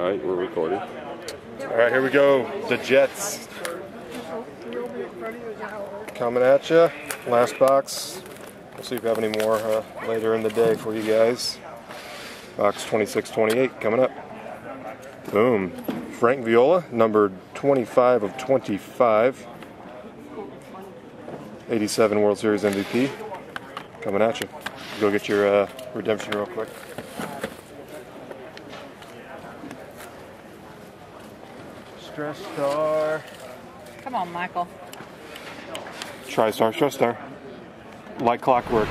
All right, we're recording. All right, here we go. The Jets coming at you. Last box. We'll see if we have any more later in the day for you guys. Box 2628 coming up. Boom. Frank Viola, numbered 25 of 25. 87 World Series MVP. Coming at you. Go get your redemption real quick. TriStar. Come on, Michael. TriStar. Like clockwork.